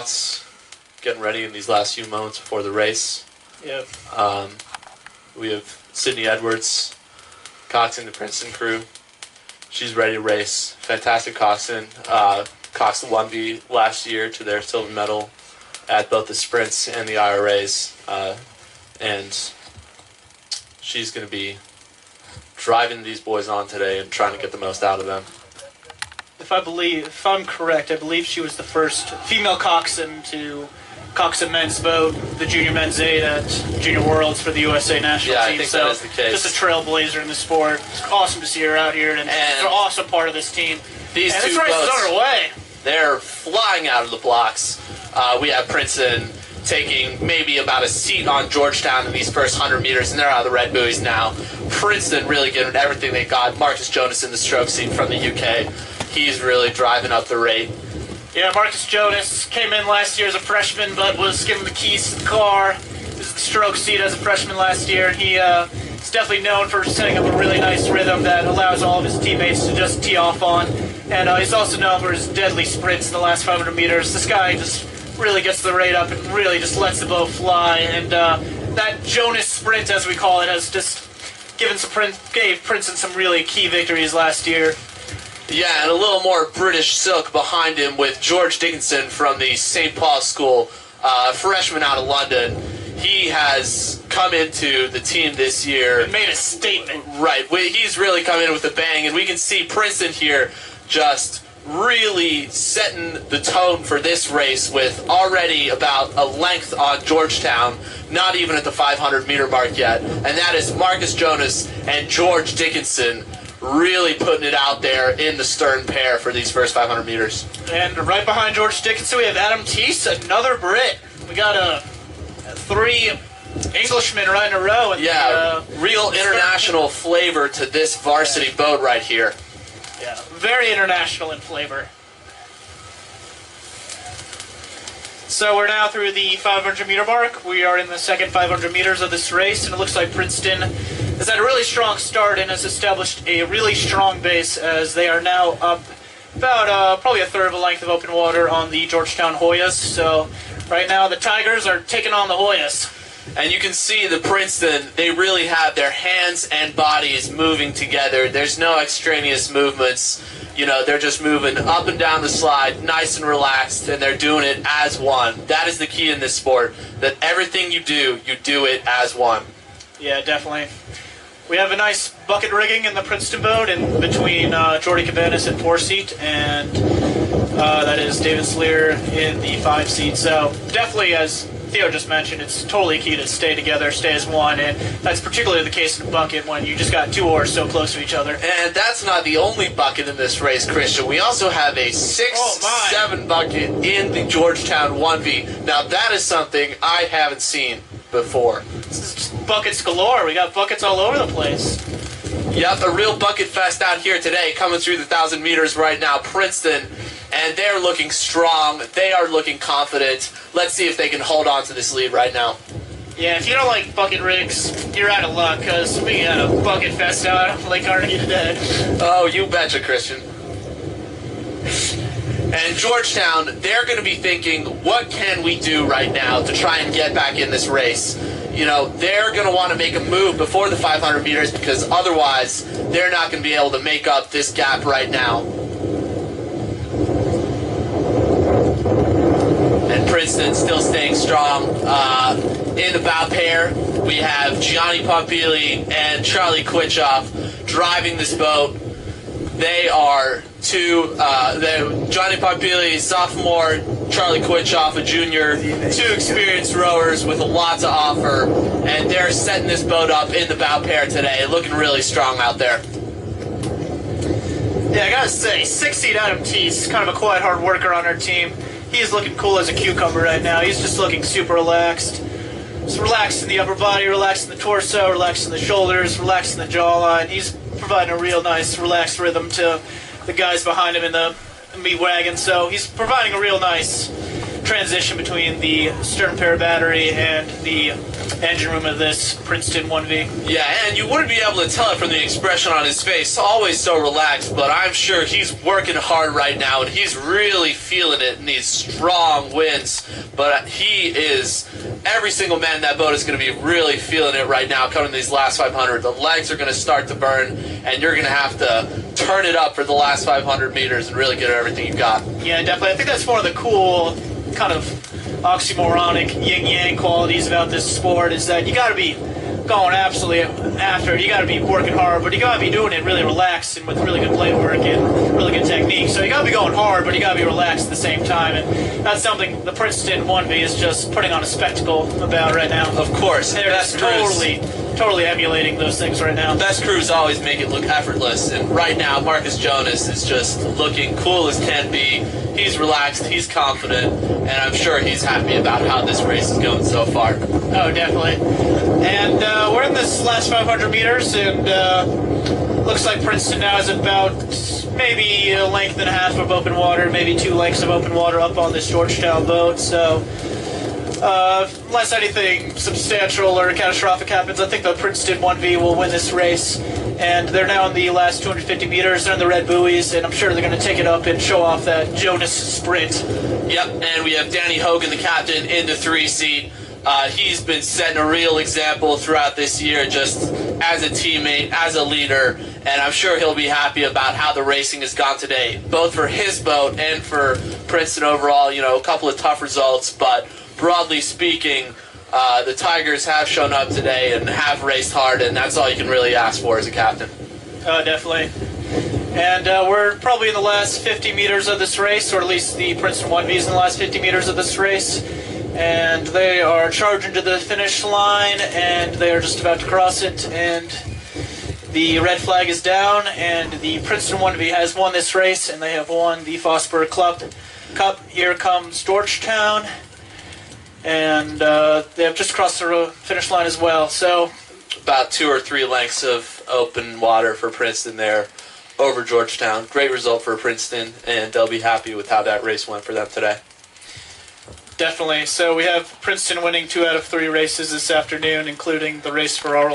blocks, getting ready in these last few moments before the race. Yep. We have Sydney Edwards, coxswain, the Princeton crew. She's ready to race. Fantastic coxswain. Coxed the 1V last year to their silver medal at both the sprints and the IRAs. And she's going to be driving these boys on today and trying to get the most out of them. If I'm correct, I believe she was the first female coxswain to cox a men's boat, the junior men's 8 at Junior Worlds for the USA national team. I think that is the case. Just a trailblazer in the sport. It's awesome to see her out here, and she's an awesome part of this team. These and two this race boats, is underway. They're flying out of the blocks. We have Princeton taking maybe about a seat on Georgetown in these first 100 meters, and they're out of the red buoys now. Princeton really giving everything they got. Marcus Jonas in the stroke seat from the UK. He's really driving up the rate. Yeah, Marcus Jonas came in last year as a freshman, but was given the keys to the car. He was in the stroke seat as a freshman last year, and he's definitely known for setting up a really nice rhythm that allows all of his teammates to just tee off on. And he's also known for his deadly sprints in the last 500 meters. This guy just really gets the rate up and really just lets the boat fly. And that Jonas sprint, as we call it, has just gave Princeton some really key victories last year. Yeah, and a little more British silk behind him with George Dickinson from the St. Paul's School, freshman out of London. He has come into the team this year. And made a statement. Right. He's really come in with a bang, and we can see Princeton here just really setting the tone for this race with already about a length on Georgetown, not even at the 500-meter mark yet. And that is Marcus Jonas and George Dickinson really putting it out there in the stern pair for these first 500 meters. And right behind George Dickinson, we have Adam Teese, another Brit. We got 3 Englishmen right in a row. And real international flavor to this varsity boat right here. Yeah, very international in flavor. So we're now through the 500-meter mark. We are in the second 500 meters of this race, and it looks like Princeton has had a really strong start and has established a really strong base as they are now up about probably a third of a length of open water on the Georgetown Hoyas. So right now the Tigers are taking on the Hoyas. And you can see the Princeton, they really have their hands and bodies moving together. There's no extraneous movements. You know, they're just moving up and down the slide, nice and relaxed, and they're doing it as one. That is the key in this sport, that everything you do it as one. Yeah, definitely. We have a nice bucket rigging in the Princeton boat in between Jordy Cabanas in 4-seat, and that is David Sleer in the 5-seat. So definitely, as Theo just mentioned, it's totally key to stay together, stay as one, and that's particularly the case in a bucket when you just got 2 oars so close to each other. And that's not the only bucket in this race, Christian. We also have a 6-7 bucket in the Georgetown 1V. Now that is something I haven't seen before. This is just buckets galore. We got buckets all over the place. Yep, a real bucket fest out here today, coming through the 1,000 meters right now. Princeton, and they're looking strong. They are looking confident. Let's see if they can hold on to this lead right now. Yeah, if you don't like bucket rigs, you're out of luck, because we had a bucket fest out on Lake Carnegie today. Oh, you betcha, Christian. And Georgetown, they're going to be thinking, what can we do right now to try and get back in this race? You know, they're going to want to make a move before the 500 meters because otherwise they're not going to be able to make up this gap right now. And Princeton still staying strong. In the bow pair, we have Gianni Pompili and Charlie Quitchoff driving this boat. They are Johnny Pompili, sophomore, Charlie Quitchoff, a junior, 2 experienced rowers with a lot to offer, and they're setting this boat up in the bow pair today, looking really strong out there. Yeah, I gotta say, 6-seat Adam Teese, kind of a quiet hard worker on our team. He's looking cool as a cucumber right now. He's just looking super relaxed. Just relaxed in the upper body, relaxed in the torso, relaxed in the shoulders, relaxed in the jawline. He's providing a real nice relaxed rhythm to the guys behind him in the meat wagon. So he's providing a real nice transition between the stern pair battery and the engine room of this Princeton 1V. Yeah, and you wouldn't be able to tell it from the expression on his face. Always so relaxed, but I'm sure he's working hard right now, and he's really feeling it in these strong winds. But every single man in that boat is going to be really feeling it right now coming to these last 500. The legs are going to start to burn, and you're going to have to turn it up for the last 500 meters and really get everything you've got. Yeah, definitely. I think that's one of the cool kind of oxymoronic yin-yang qualities about this sport, is that you got to be going absolutely after it. You got to be working hard, but you got to be doing it really relaxed and with really good blade work and really good technique. So you got to be going hard, but you got to be relaxed at the same time, and that's something the Princeton 1V is just putting on a spectacle about right now. Of course. They're just totally emulating those things right now. Best crews always make it look effortless, and right now Marcus Jonas is just looking cool as can be. He's relaxed, he's confident, and I'm sure he's happy about how this race is going so far. Oh, definitely. And we're in this last 500 meters, and looks like Princeton now is about maybe a length and a half of open water, maybe 2 lengths of open water up on this Georgetown boat. So unless anything substantial or catastrophic happens, I think the Princeton 1V will win this race. And they're now in the last 250 meters. They're in the red buoys, and I'm sure they're going to take it up and show off that Jonas sprint. Yep, and we have Danny Hogan, the captain, in the 3 seat. He's been setting a real example throughout this year, just as a teammate, as a leader, and I'm sure he'll be happy about how the racing has gone today, both for his boat and for Princeton overall. You know, a couple of tough results, but broadly speaking, the Tigers have shown up today and have raced hard, and that's all you can really ask for as a captain. Definitely. And we're probably in the last 50 meters of this race, or at least the Princeton 1V is in the last 50 meters of this race. And they are charging to the finish line, and they are just about to cross it, and the red flag is down, and the Princeton 1V has won this race, and they have won the Fosbury Cup. Here comes Georgetown, and they have just crossed the finish line as well. So about 2 or 3 lengths of open water for Princeton there over Georgetown. Great result for Princeton, and they'll be happy with how that race went for them today. Definitely. So we have Princeton winning 2 out of 3 races this afternoon, including the race for our